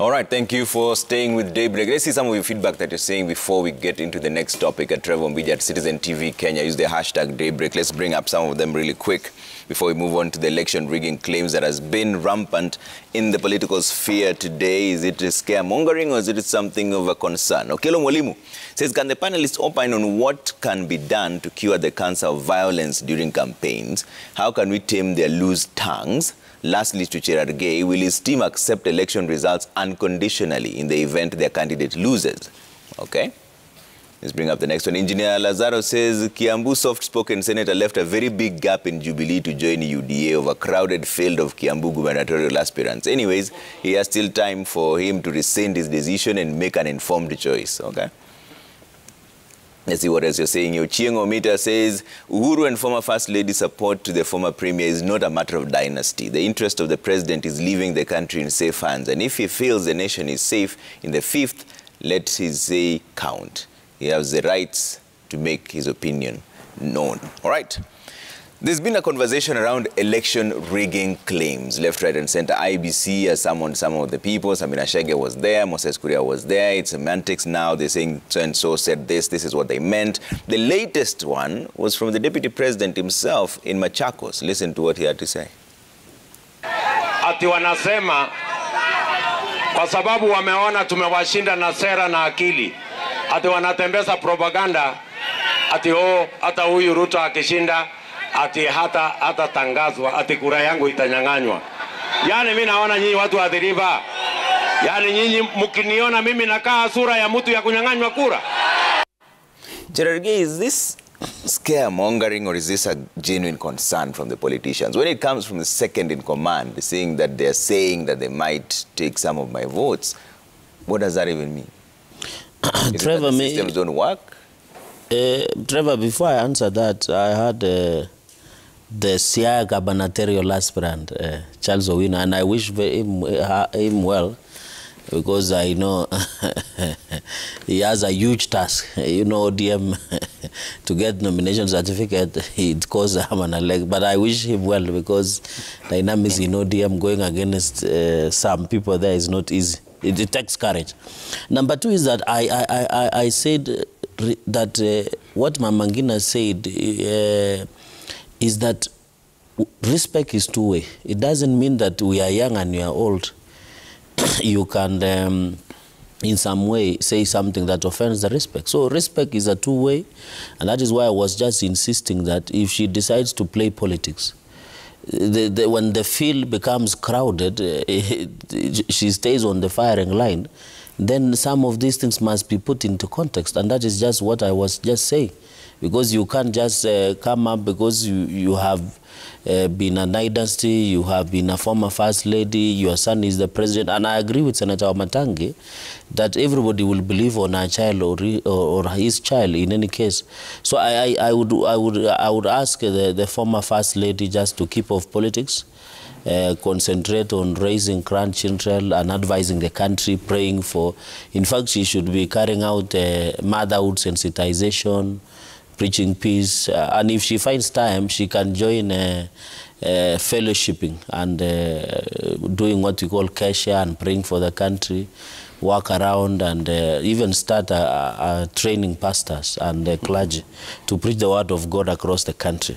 All right, thank you for staying with Daybreak. Let's see some of your feedback that you're saying before we get into the next topic. At Trevor Mbija at Citizen TV Kenya, use the hashtag Daybreak. Let's bring up some of them really quick before we move on to the election rigging claims that has been rampant in the political sphere today. Is it scaremongering or is it something of a concern? Okelo Mwalimu says, can the panelists opine on what can be done to cure the cancer of violence during campaigns? How can we tame their loose tongues? Lastly, to Cherargei, will his team accept election results unconditionally in the event their candidate loses? Okay. Let's bring up the next one. Engineer Lazaro says, Kiambu soft-spoken senator left a very big gap in Jubilee to join UDA over crowded field of Kiambu gubernatorial aspirants. Anyways, he has still time for him to rescind his decision and make an informed choice. Okay. Let's see what else you're saying. Ochieng Omita says, Uhuru and former First Lady support to the former Premier is not a matter of dynasty. The interest of the President is leaving the country in safe hands. And if he feels the nation is safe in the 5th, let his say count. He has the rights to make his opinion known. All right. There's been a conversation around election rigging claims, left, right, and center. IBC has summoned some of the people. Samina Shege was there. Moses Kuria was there. It's semantics now. They're saying so-and-so said this. This is what they meant. The latest one was from the Deputy President himself in Machakos. Listen to what he had to say. Ati wanasema kwa sababu wameona tumewashinda na sera na akili. Ati wanatembeza propaganda. Ati hata huyu Ruto akishinda ati hata tangazwa, ati kura yangu itanyang'anywa. Yani mimi naona nyinyi watu adhiriva. Yani nyinyi mkiniona mimi nakaa sura ya mtu ya kunyang'anywa kura. Cherargei, is this scaremongering or is this a genuine concern from the politicians? When it comes from the second in command, saying that they might take some of my votes, what does that even mean? Trevor, the systems don't work? Trevor, before I answer that, I had the Siaya gubernatorial aspirant, Charles Owino, and I wish him well because I know he has a huge task. You know, ODM, to get nomination certificate, it costs a leg. But I wish him well because dynamics in ODM going against some people there is not easy. It takes courage. Number two is that I said that what Mama Ngina said is that respect is two-way. It doesn't mean that we are young and we are old. You can, in some way, say something that offends the respect. So respect is a two-way, and that is why I was just insisting that if she decides to play politics, when the field becomes crowded, she stays on the firing line, then some of these things must be put into context, and that is just what I was just saying. Because you can't just come up because you have been a dynasty, you have been a former First Lady, your son is the President, and I agree with Senator Wamatangi that everybody will believe on our child or his child in any case. So I would ask the former First Lady just to keep off politics, concentrate on raising grandchildren and advising the country, praying for. In fact, she should be carrying out motherhood sensitization, preaching peace, and if she finds time, she can join fellowshipping and doing what we call cashier and praying for the country, walk around and even start training pastors and clergy to preach the word of God across the country.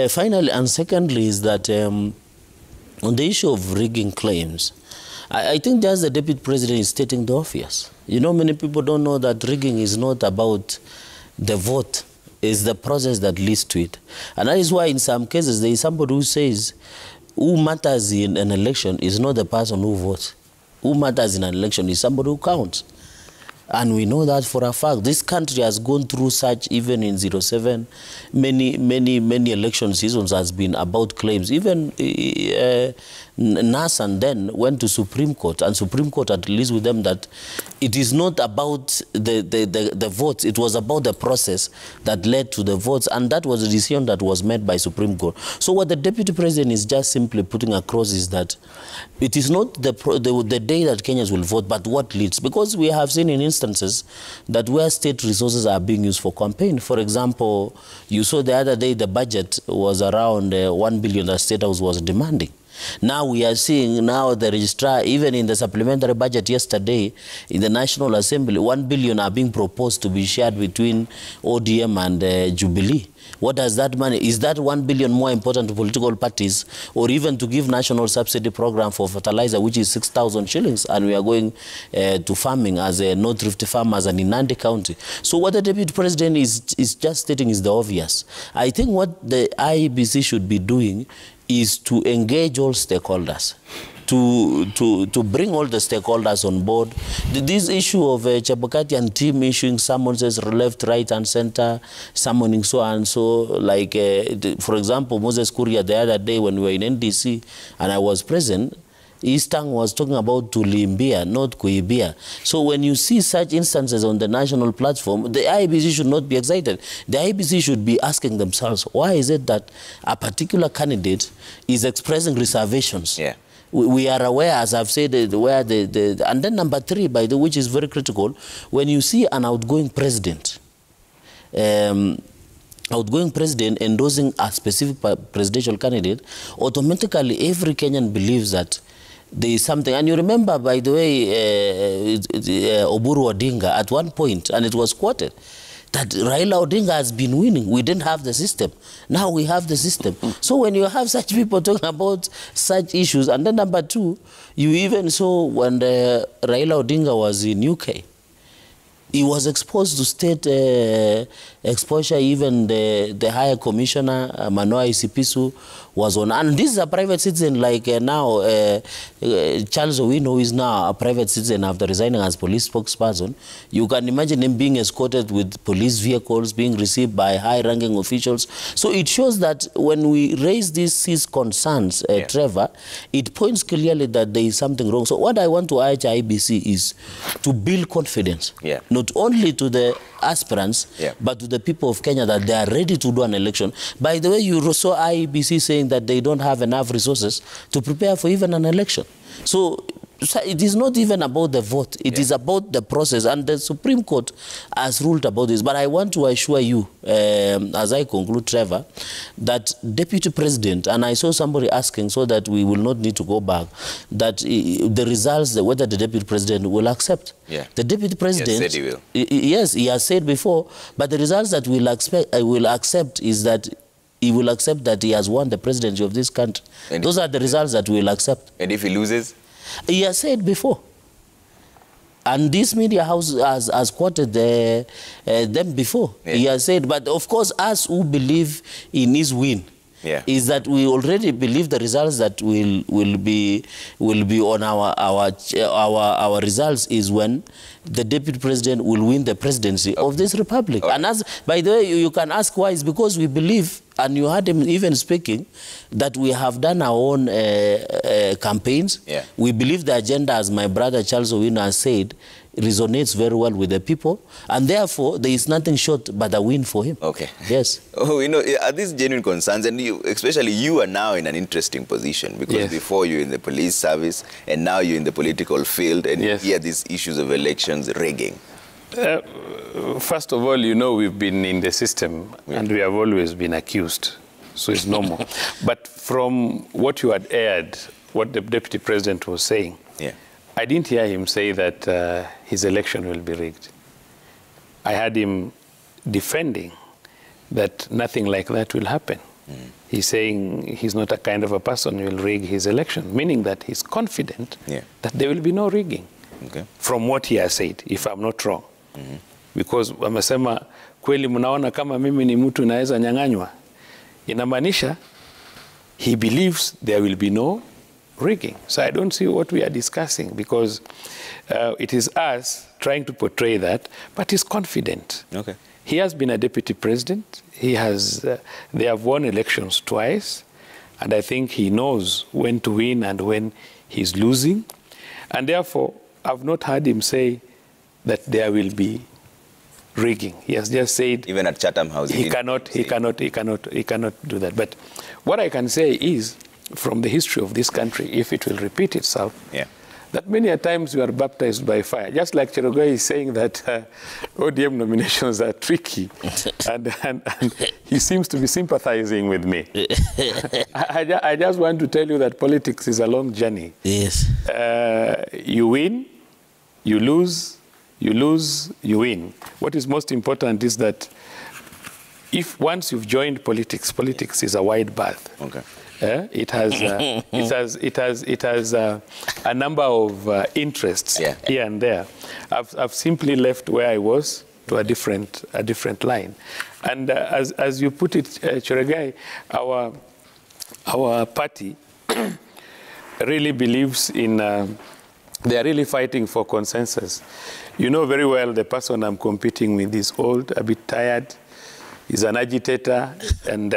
Finally, and secondly, is that on the issue of rigging claims, I think just the Deputy President is stating the obvious. You know, many people don't know that rigging is not about the vote. Is the process that leads to it. And that is why in some cases there is somebody who says who matters in an election is not the person who votes. Who matters in an election is somebody who counts. And we know that for a fact. This country has gone through such, even in 07, many election seasons has been about claims. Even NAS and then went to Supreme Court, and Supreme Court had released with them that it is not about the votes, it was about the process that led to the votes, and that was a decision that was made by Supreme Court. So what the Deputy President is just simply putting across is that it is not the day that Kenyans will vote, but what leads. Because we have seen in instances that where state resources are being used for campaign. For example, you saw the other day the budget was around 1 billion that State House was demanding. Now we are seeing now the registrar, even in the supplementary budget yesterday, in the National Assembly, 1 billion are being proposed to be shared between ODM and Jubilee. What does that mean? Is that 1 billion more important to political parties, or even to give national subsidy program for fertilizer, which is 6,000 shillings, and we are going to farming as a North Rift farmers and in Nandi County? So what the Deputy President is just stating is the obvious. I think what the IEBC should be doing is to engage all stakeholders, to bring all the stakeholders on board. This issue of Chebukati and team issuing summonses left, right, and center, summoning so and so, like, for example, Moses Kuria the other day when we were in NDC and I was present, Eastang was talking about Tulimbia, not Kuibia. So when you see such instances on the national platform, the IEBC should not be excited. The IEBC should be asking themselves, why is it that a particular candidate is expressing reservations? Yeah. We are aware, as I've said, where and then number 3, by the way, which is very critical, when you see an outgoing president endorsing a specific presidential candidate, automatically every Kenyan believes that there is something. And you remember, by the way, Oburu Odinga at one point, and it was quoted, that Raila Odinga has been winning. We didn't have the system. Now we have the system. So when you have such people talking about such issues, and then number 2, you even saw when Raila Odinga was in UK, he was exposed to state exposure. Even the higher commissioner, Manoa Isipisu, was on. And this is a private citizen, like now Charles Owino, who is now a private citizen after resigning as police spokesperson. You can imagine him being escorted with police vehicles, being received by high-ranking officials. So it shows that when we raise these concerns, Trevor, it points clearly that there is something wrong. So what I want to urge IBC is to build confidence, not only to the aspirants, but to the people of Kenya, that they are ready to do an election. By the way, you saw IEBC saying that they don't have enough resources to prepare for even an election. So it is not even about the vote. It is about the process. And the Supreme Court has ruled about this. But I want to assure you, as I conclude, Trevor, that Deputy President, and I saw somebody asking so that we will not need to go back, that the results, whether the Deputy President will accept. The Deputy President, he has said he will. Yes, he has said before, but the results that will accept is that he will accept that he has won the presidency of this country. And those are the results that we will accept. And if he loses? He has said before. And this media house has quoted them before. He has said, but of course, us who believe in his win, is that we already believe the results that will be on our results is when the Deputy President will win the presidency of this republic. And as, by the way, you can ask why. It's because we believe, and you heard him even speaking, that we have done our own campaigns. We believe the agenda, as my brother Charles Owino has said, resonates very well with the people, and therefore there is nothing short but a win for him. Yes. Oh, you know, are these genuine concerns? And you, especially you, are now in an interesting position, because before you're in the police service, and now you're in the political field, and you hear these issues of elections rigging. First of all, you know, we've been in the system, and we have always been accused, so it's normal. But from what you had aired, what the Deputy President was saying, I didn't hear him say that his election will be rigged. I heard him defending that nothing like that will happen. He's saying he's not a kind of a person who will rig his election, meaning that he's confident that there will be no rigging, from what he has said, if I'm not wrong. Because wamesema kweli mnaona kama mimi ni mtu naweza nyang'anywa. Inamaanisha he believes there will be no rigging. So I don't see what we are discussing, because it is us trying to portray that, but he's confident. He has been a deputy president. He has, they have won elections twice, and I think he knows when to win and when he's losing. And therefore, I've not heard him say that there will be rigging. He has just said, even at Chatham House, he cannot do that. But what I can say is, from the history of this country, if it will repeat itself, that many a times we are baptized by fire. Just like Cherogoi is saying that ODM nominations are tricky, and he seems to be sympathizing with me. I just want to tell you that politics is a long journey. Yes. You win, you lose, you lose, you win. What is most important is that if once you've joined politics, politics is a wide berth. Okay. It has a number of interests here and there. I've simply left where I was to a different line, and as you put it, Cherogoi, our party really believes in. They are really fighting for consensus. You know very well the person I'm competing with is old, a bit tired. He's an agitator, and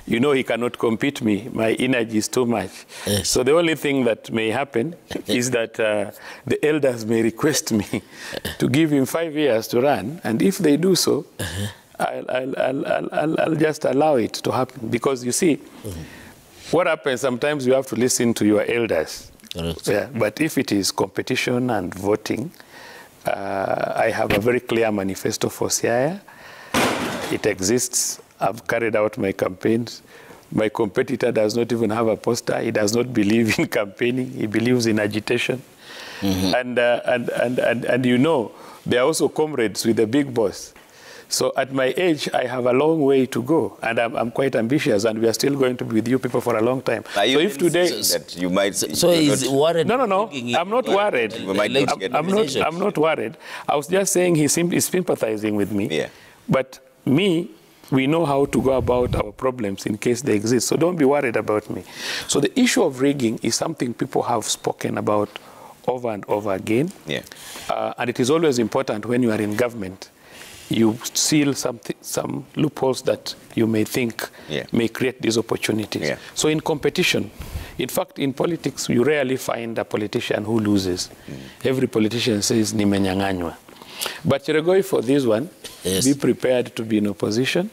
you know he cannot compete me. My energy is too much. Yes. So the only thing that may happen is that the elders may request me to give him 5 years to run, and if they do so, I'll just allow it to happen. Because you see, what happens, sometimes you have to listen to your elders. Yeah, but if it is competition and voting, I have a very clear manifesto for Siaya. It exists. I've carried out my campaigns. My competitor does not even have a poster. He does not believe in campaigning. He believes in agitation. And you know, they are also comrades with the big boss. So at my age, I have a long way to go, and I'm quite ambitious, and we are still going to be with you people for a long time. Are you so if today, that you might, so is worried? No. I'm not worried. I'm not worried. I was just saying he's sympathizing with me. Yeah. But me, we know how to go about our problems in case they exist. So don't be worried about me. So the issue of rigging is something people have spoken about over and over again. Yeah. And it is always important when you are in government, you seal some loopholes that you may think may create these opportunities. Yeah. So in competition, in fact, in politics, you rarely find a politician who loses. Every politician says, nimenyanganywa. But Cherogoi, for this one, be prepared to be in opposition,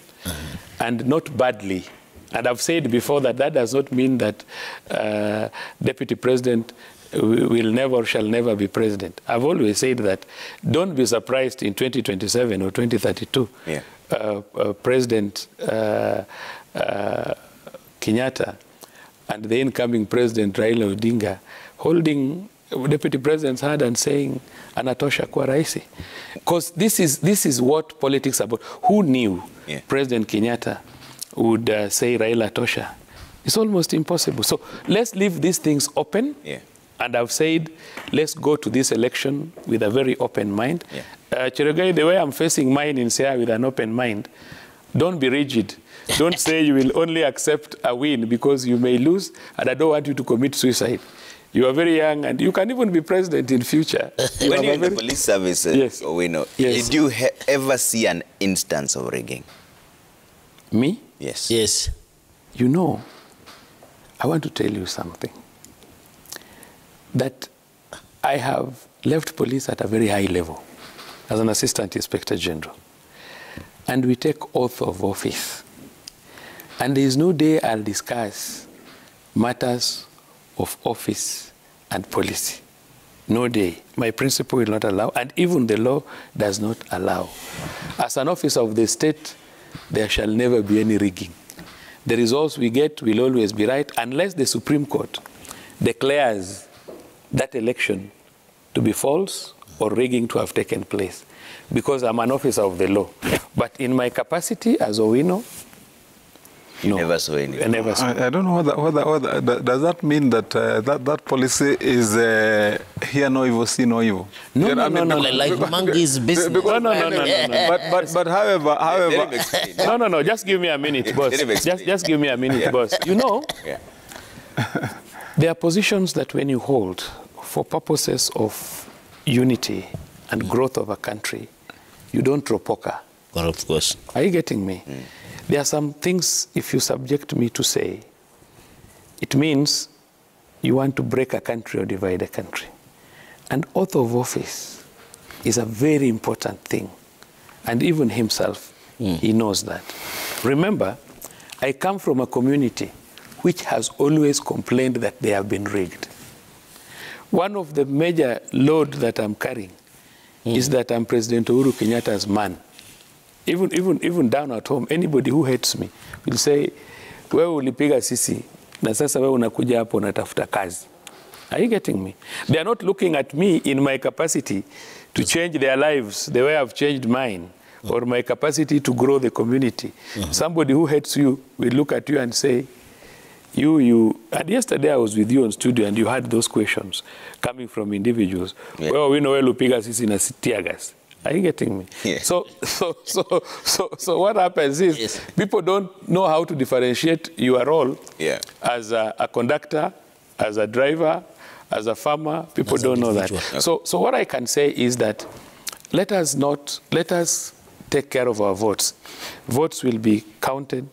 and not badly. And I've said before that that does not mean that Deputy President will never or shall never be president. I've always said that don't be surprised in 2027 or 2032. President Kenyatta and the incoming President Raila Odinga holding Deputy President's hand and saying, Anatosha kwa raisi. Because this is what politics is about. Who knew President Kenyatta would say Raila Tosha? It's almost impossible. So let's leave these things open. And I've said, let's go to this election with a very open mind. Cherogoi, the way I'm facing mine in Siaya with an open mind, don't be rigid. Don't say you will only accept a win because you may lose, and I don't want you to commit suicide. You are very young, and you can even be president in future. When you're in the police service, did you ever see an instance of rigging? Me? Yes. Yes. You know, I want to tell you something. That I have left police at a very high level as an assistant inspector general. And we take oath of office. And there is no day I'll discuss matters of office and policy. No day. My principle will not allow, and even the law does not allow. As an officer of the state, there shall never be any rigging. The results we get will always be right unless the Supreme Court declares that election to be false or rigging to have taken place, because I'm an officer of the law. But in my capacity as Owino, no. Never saw anything. I never saw. I don't know whether does that mean that that policy is hear no evil, see no evil? No, like monkeys business. No. But however. No. Just give me a minute, boss. Just give me a minute, boss. You know, there are positions that when you hold for purposes of unity and growth of a country, you don't throw poker. Well, of course. Are you getting me? There are some things, if you subject me to say, it means you want to break a country or divide a country. And oath of office is a very important thing. And even himself, he knows that. Remember, I come from a community which has always complained that they have been rigged. one of the major load that I'm carrying is that I'm President Uhuru Kenyatta's man. Even down at home, anybody who hates me will say, wewe ulipiga sisi, na sasa wewe unakuja hapo unatafuta kazi. Are you getting me? They are not looking at me in my capacity to change their lives the way I've changed mine, or my capacity to grow the community. Somebody who hates you will look at you and say, and yesterday I was with you on studio and you had those questions coming from individuals. Yeah. Well, we know where Lupiga is in a tear gas. Are you getting me? Yeah. So what happens is people don't know how to differentiate your role as a conductor, as a driver, as a farmer. People don't know that. Okay. So what I can say is that let us take care of our votes. Votes will be counted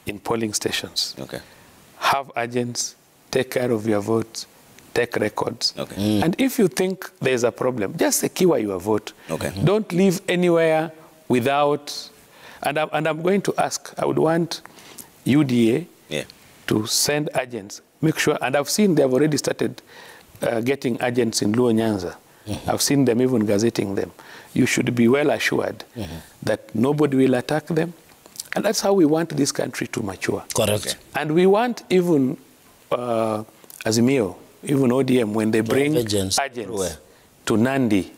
in polling stations. Okay. Have agents, take care of your votes, take records. Okay. And if you think there's a problem, just secure your vote. Okay. Don't leave anywhere without, and I'm going to ask, I would want UDA to send agents, make sure, and I've seen they've already started getting agents in Luo Nyanza. I've seen them even gazetting them. You should be well assured that nobody will attack them. And that's how we want this country to mature. Correct. Okay. And we want even Azimio, even ODM, when they bring agents to Nandi,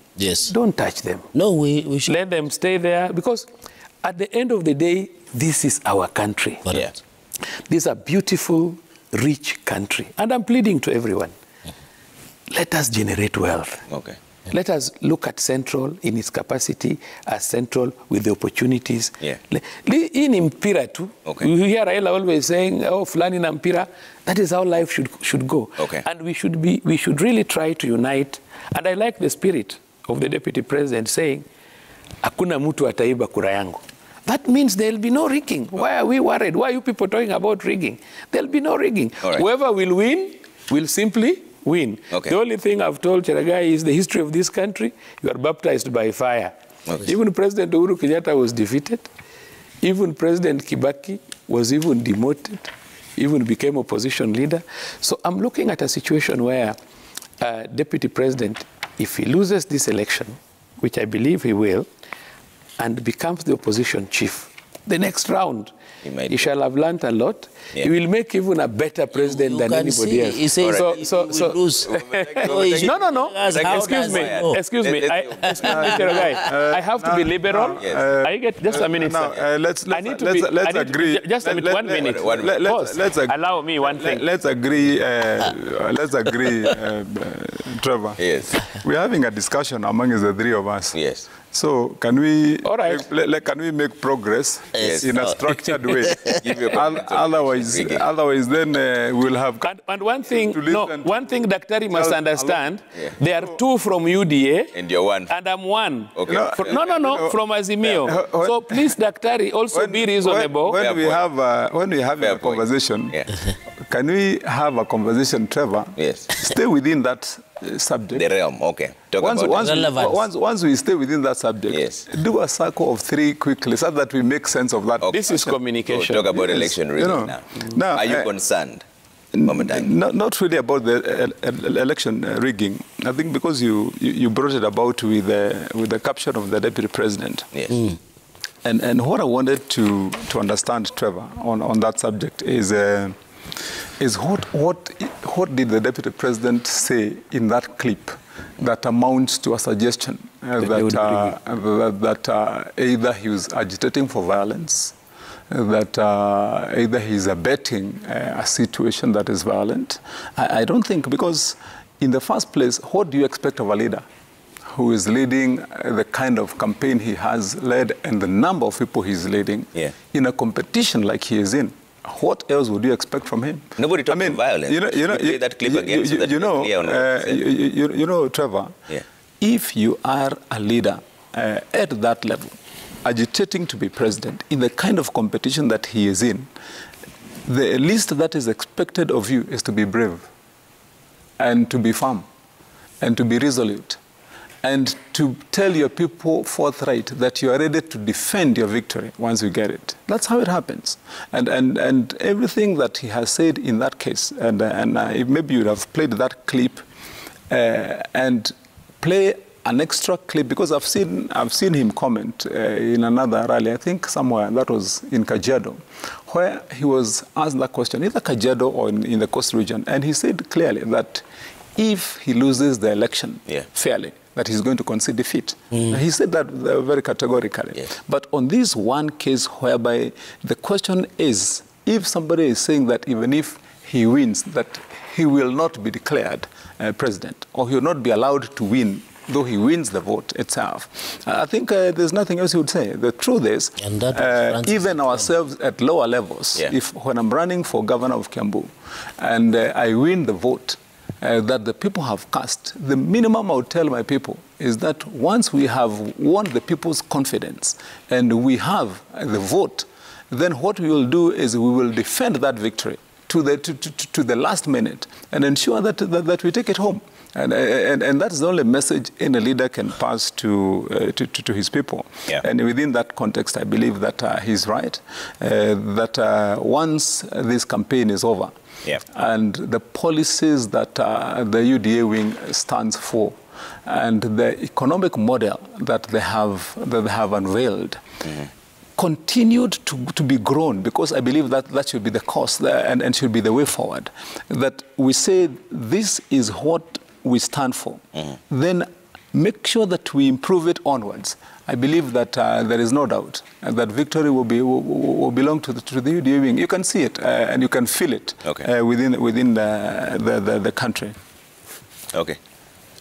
don't touch them. No, we should. Let them stay there, because at the end of the day, this is our country. Correct. This is a beautiful, rich country. And I'm pleading to everyone. Let us generate wealth. Okay. Let us look at Central in its capacity as Central with the opportunities. Yeah. In Mpira too, we hear Raila always saying, oh, fulani na mpira. That is how life should go. Okay. And we should really try to unite. And I like the spirit of the Deputy President saying, hakuna mtu ataiba kura yangu. That means there will be no rigging. Why are we worried? Why are you people talking about rigging? There will be no rigging. Right. Whoever will win will simply win. Okay. The only thing I've told Cheragai is the history of this country, you are baptized by fire. Okay. Even President Uhuru Kenyatta was defeated. Even President Kibaki was even demoted, even became opposition leader. So I'm looking at a situation where Deputy President, if he loses this election, which I believe he will, and becomes the opposition chief, the next round, he shall have learned a lot. Yeah. He will make even a better president than anybody else. He says No. Excuse me. I have to be liberal. I get just a minute. Let's agree. Just a minute. 1 minute. Let's allow me one thing. Let's agree. Trevor. Yes. We're having a discussion among the three of us. Yes. So can we make progress in a structured way? Otherwise then we'll have. And one thing, one thing Daktari must understand. There are two from UDA, and you're one, and I'm one. Okay. No, from Azimio. So please, Daktari, also be reasonable. When we have a conversation, can we have a conversation, Trevor? Yes. Stay within that subject. The realm, okay. Once we stay within that subject, do a circle of 3 quickly so that we make sense of that. Okay. This is communication. Talk about election rigging now. Are you concerned? Not really about the election rigging. I think because you brought it about with the caption of the Deputy President. Yes. And what I wanted to understand, Trevor, on that subject is what did the Deputy President say in that clip that amounts to a suggestion that either he was agitating for violence, that either he's abetting a situation that is violent? I don't think, because in the first place, what do you expect of a leader who is leading the kind of campaign he has led and the number of people he's leading in a competition like he is in? What else would you expect from him? Nobody talks about violence. That clip again. Trevor, if you are a leader at that level, agitating to be president in the kind of competition that he is in, the least that is expected of you is to be brave and to be firm and to be resolute and to tell your people forthright that you are ready to defend your victory once you get it. That's how it happens. And everything that he has said in that case, and maybe you would have played that clip and play an extra clip, because I've seen him comment in another rally, I think somewhere, that was in Kajiado, where he was asked that question, either Kajiado or in the Coast region, and he said clearly that if he loses the election fairly, that he's going to concede defeat. He said that very categorically. Yes. But on this one case whereby the question is, if somebody is saying that even if he wins, that he will not be declared president, or he will not be allowed to win, though he wins the vote itself, I think there's nothing else he would say. The truth is, even ourselves at lower levels, if when I'm running for governor of Kiambu and I win the vote that the people have cast, the minimum I would tell my people is that once we have won the people's confidence and we have the vote, then what we will do is we will defend that victory to the last minute and ensure that we take it home. And that's the only message any leader can pass to his people. Yeah. And within that context, I believe that he's right, that once this campaign is over, and the policies that the UDA wing stands for, and the economic model that they have unveiled, continued to be grown, because I believe that should be the course and should be the way forward. That we say this is what we stand for, then make sure that we improve it onwards. I believe that there is no doubt that victory will belong to the UDA wing. You can see it and you can feel it within the country. Okay.